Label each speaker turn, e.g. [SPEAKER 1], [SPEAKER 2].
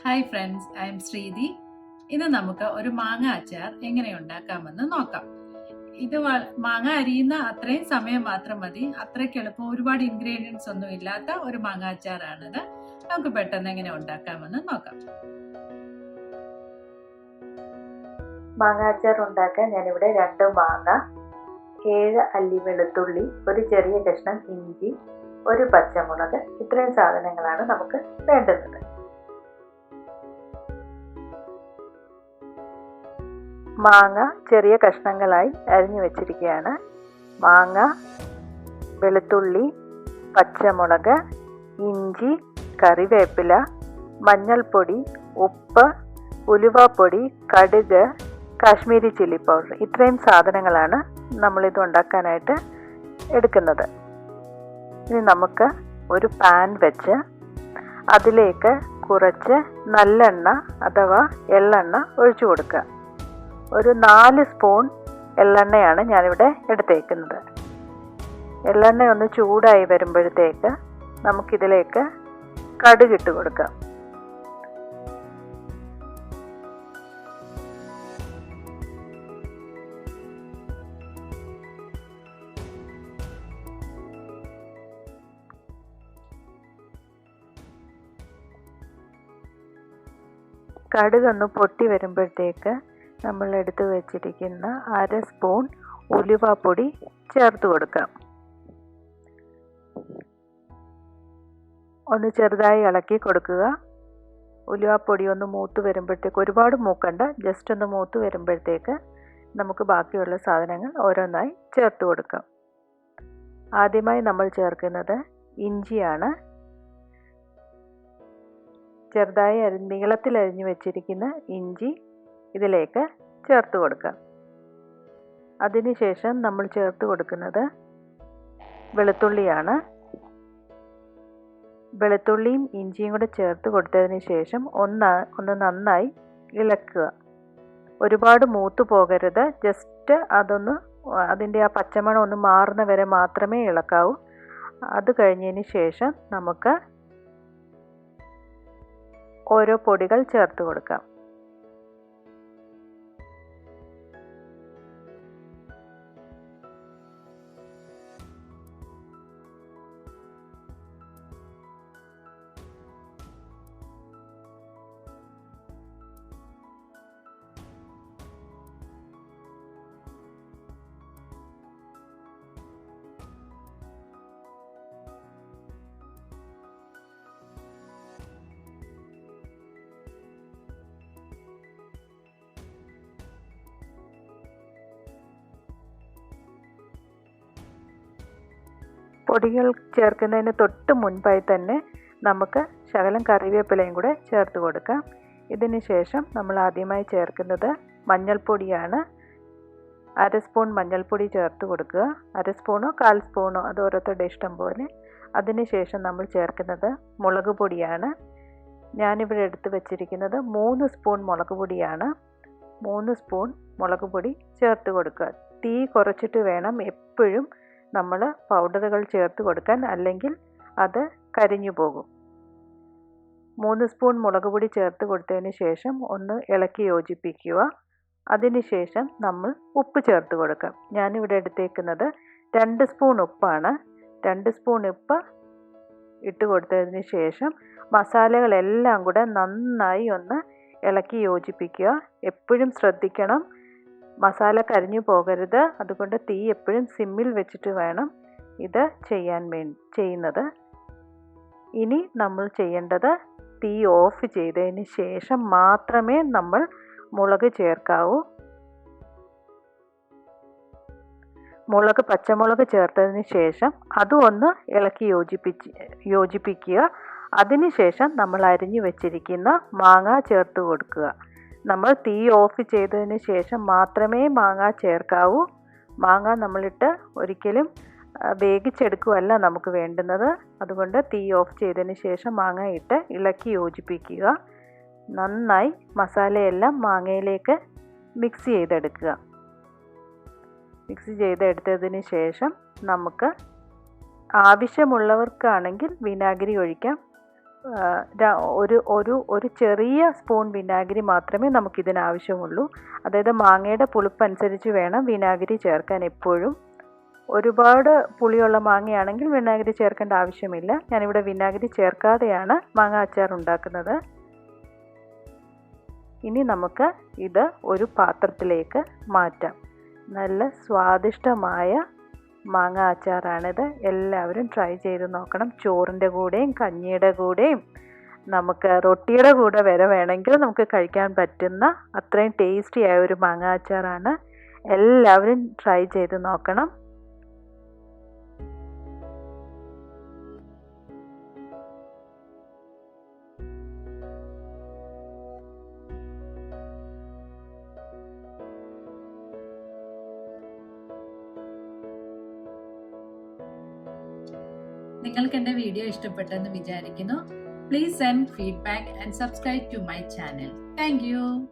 [SPEAKER 1] Hi friends, I am Shreethi. ഇന്ന് നമുക്ക് ഒരു മാങ്ങ അച്ചാർ എങ്ങനെ ഉണ്ടാക്കാമെന്ന് നോക്കാം. ഇത് മാങ്ങ അരിയുന്ന അത്രയും സമയം മാത്രം മതി. അത്രയ്ക്ക് എളുപ്പം, ഒരുപാട് ഇൻഗ്രീഡിയൻസ് ഒന്നും ഇല്ലാത്ത ഒരു മാങ്ങ അച്ചാറാണിത്. നമുക്ക് പെട്ടെന്ന് എങ്ങനെ ഉണ്ടാക്കാമെന്ന് നോക്കാം.
[SPEAKER 2] മാങ്ങ അച്ചാർ ഉണ്ടാക്കാൻ ഞാനിവിടെ 2 മാങ്ങ, 7 അല്ലി വെളുത്തുള്ളി, ഒരു ചെറിയ കഷ്ണം ഇഞ്ചി, ഒരു പച്ചമുളക്, ഇത്രയും സാധനങ്ങളാണ് നമുക്ക് വേണ്ടുന്നത്. മാങ്ങ ചെറിയ കഷ്ണങ്ങളായി അരിഞ്ഞു വെച്ചിരിക്കുകയാണ്. മാങ്ങ, വെളുത്തുള്ളി, പച്ചമുളക്, ഇഞ്ചി, കറിവേപ്പില, മഞ്ഞൾപ്പൊടി, ഉപ്പ്, ഉലുവാപ്പൊടി, കടുക്, കാശ്മീരി ചില്ലി പൗഡർ, ഇത്രയും സാധനങ്ങളാണ് നമ്മളിത് ഉണ്ടാക്കാനായിട്ട് എടുക്കുന്നത്. ഇനി നമുക്ക് ഒരു പാൻ വെച്ച് അതിലേക്ക് കുറച്ച് നല്ലെണ്ണ അഥവാ എള്ളെണ്ണ ഒഴിച്ചു കൊടുക്കുക. ഒരു 4 സ്പൂൺ എള്ളെണ്ണയാണ് ഞാനിവിടെ എടുത്തേക്കുന്നത്. എള്ളെണ്ണ ഒന്ന് ചൂടായി വരുമ്പോഴത്തേക്ക് നമുക്കിതിലേക്ക് കടുകിട്ട് കൊടുക്കാം. കടുകൊന്ന് പൊട്ടി വരുമ്പോഴത്തേക്ക് നമ്മൾ എടുത്തു വെച്ചിരിക്കുന്ന 1/2 സ്പൂൺ ഉലുവാപ്പൊടി ചേർത്ത് കൊടുക്കാം. ഒന്ന് ചെറുതായി ഇളക്കി കൊടുക്കുക. ഉലുവാപ്പൊടി ഒന്ന് മൂത്ത് വരുമ്പോഴത്തേക്ക്, ഒരുപാട് മൂക്കണ്ട, ജസ്റ്റ് ഒന്ന് മൂത്ത് വരുമ്പോഴത്തേക്ക് നമുക്ക് ബാക്കിയുള്ള സാധനങ്ങൾ ഓരോന്നായി ചേർത്ത് കൊടുക്കാം. ആദ്യമായി നമ്മൾ ചേർക്കുന്നത് ഇഞ്ചിയാണ്. ചെറുതായി നീളത്തിൽ അരിഞ്ഞു വെച്ചിരിക്കുന്ന ഇഞ്ചി ഇതിലേക്ക് ചേർത്ത് കൊടുക്കാം. അതിനുശേഷം നമ്മൾ ചേർത്ത് കൊടുക്കുന്നത് വെളുത്തുള്ളിയാണ്. വെളുത്തുള്ളിയും ഇഞ്ചിയും കൂടെ ചേർത്ത് കൊടുത്തതിന് ശേഷം ഒന്ന് നന്നായി ഇളക്കുക. ഒരുപാട് മൂത്ത് പോകരുത്, ജസ്റ്റ് അതിൻ്റെ ആ പച്ചമണം ഒന്ന് മാറുന്ന വരെ മാത്രമേ ഇളക്കാവൂ. അത് കഴിഞ്ഞതിന് ശേഷം നമുക്ക് ഓരോ പൊടികൾ ചേർത്ത് കൊടുക്കാം. പൊടികൾ ചേർക്കുന്നതിന് തൊട്ട് മുൻപായി തന്നെ നമുക്ക് ശകലം കറിവേപ്പിലയും കൂടെ ചേർത്ത് കൊടുക്കാം. ഇതിന് ശേഷം നമ്മൾ ആദ്യമായി ചേർക്കുന്നത് മഞ്ഞൾപ്പൊടിയാണ്. 1/2 സ്പൂൺ മഞ്ഞൾപ്പൊടി ചേർത്ത് കൊടുക്കുക. 1/2 സ്പൂണോ 1/4 സ്പൂണോ, അത് ഓരോരുത്തരുടെ ഇഷ്ടം പോലെ. അതിനുശേഷം നമ്മൾ ചേർക്കുന്നത് മുളക് പൊടിയാണ്. ഞാനിവിടെ എടുത്ത് വെച്ചിരിക്കുന്നത് 3 സ്പൂൺ മുളക് പൊടിയാണ്. 3 സ്പൂൺ മുളക് പൊടി ചേർത്ത് കൊടുക്കുക. തീ കുറച്ചിട്ട് വേണം എപ്പോഴും നമ്മൾ പൗഡറുകൾ ചേർത്ത് കൊടുക്കാൻ, അല്ലെങ്കിൽ അത് കരിഞ്ഞു പോകും. 3 സ്പൂൺ മുളക് പൊടി ചേർത്ത് കൊടുത്തതിന് ശേഷം ഒന്ന് ഇളക്കി യോജിപ്പിക്കുക. അതിനുശേഷം നമ്മൾ ഉപ്പ് ചേർത്ത് കൊടുക്കാം. ഞാനിവിടെ എടുത്തേക്കുന്നത് 2 സ്പൂൺ ഉപ്പാണ്. 2 സ്പൂൺ ഉപ്പ് ഇട്ട് കൊടുത്തതിന് ശേഷം മസാലകളെല്ലാം കൂടെ നന്നായി ഒന്ന് ഇളക്കി യോജിപ്പിക്കുക. എപ്പോഴും ശ്രദ്ധിക്കണം, മസാല കരിഞ്ഞു പോകരുത്. അതുകൊണ്ട് തീ എപ്പോഴും സിമ്മിൽ വെച്ചിട്ട് വേണം ഇത് ചെയ്യുന്നത്. ഇനി നമ്മൾ ചെയ്യേണ്ടത്, തീ ഓഫ് ചെയ്തതിന് ശേഷം മാത്രമേ നമ്മൾ മുളക് ചേർക്കാവൂ. പച്ചമുളക് ചേർത്തതിന് ശേഷം അതും ഒന്ന് ഇളക്കി യോജിപ്പിക്കുക. അതിനുശേഷം നമ്മൾ അരിഞ്ഞു വെച്ചിരിക്കുന്ന മാങ്ങ ചേർത്ത് കൊടുക്കുക. നമ്മൾ തീ ഓഫ് ചെയ്തതിന് ശേഷം മാത്രമേ മാങ്ങ ചേർക്കാവൂ. മാങ്ങ നമ്മളിട്ട് ഒരിക്കലും വേവിച്ചെടുക്കുകയല്ല നമുക്ക് വേണ്ടുന്നത്. അതുകൊണ്ട് തീ ഓഫ് ചെയ്തതിന് ശേഷം മാങ്ങ ഇട്ട് ഇളക്കി യോജിപ്പിക്കുക. നന്നായി മസാലയെല്ലാം മാങ്ങയിലേക്ക് മിക്സ് ചെയ്തെടുക്കുക. മിക്സ് ചെയ്തെടുത്തതിന് ശേഷം നമുക്ക് ആവശ്യമുള്ളവർക്കാണെങ്കിൽ വിനാഗിരി ഒഴിക്കാം. ഒരു ചെറിയ സ്പൂൺ വിനാഗിരി മാത്രമേ നമുക്കിതിന് ആവശ്യമുള്ളൂ. അതായത് മാങ്ങയുടെ പുളിപ്പ് അനുസരിച്ച് വേണം വിനാഗിരി ചേർക്കാൻ എപ്പോഴും. ഒരുപാട് പുളിയുള്ള മാങ്ങയാണെങ്കിൽ വിനാഗിരി ചേർക്കേണ്ട ആവശ്യമില്ല. ഞാനിവിടെ വിനാഗിരി ചേർക്കാതെയാണ് മാങ്ങ അച്ചാർ ഉണ്ടാക്കുന്നത്. ഇനി നമുക്ക് ഇത് ഒരു പാത്രത്തിലേക്ക് മാറ്റാം. നല്ല സ്വാദിഷ്ടമായ മാങ്ങ അച്ചാറാണിത്. എല്ലാവരും ട്രൈ ചെയ്ത് നോക്കണം. ചോറിൻ്റെ കൂടെയും കഞ്ഞിയുടെ കൂടെയും നമുക്ക് റൊട്ടിയുടെ കൂടെ വരെ വേണമെങ്കിൽ നമുക്ക് കഴിക്കാൻ പറ്റുന്ന അത്രയും ടേസ്റ്റി ആയ ഒരു മാങ്ങ അച്ചാറാണ്. എല്ലാവരും ട്രൈ ചെയ്ത് നോക്കണം.
[SPEAKER 1] നിങ്ങൾക്ക് എൻ്റെ വീഡിയോ ഇഷ്ടപ്പെട്ടെന്ന് വിചാരിക്കുന്നു. Please send feedback and subscribe to my channel. Thank U.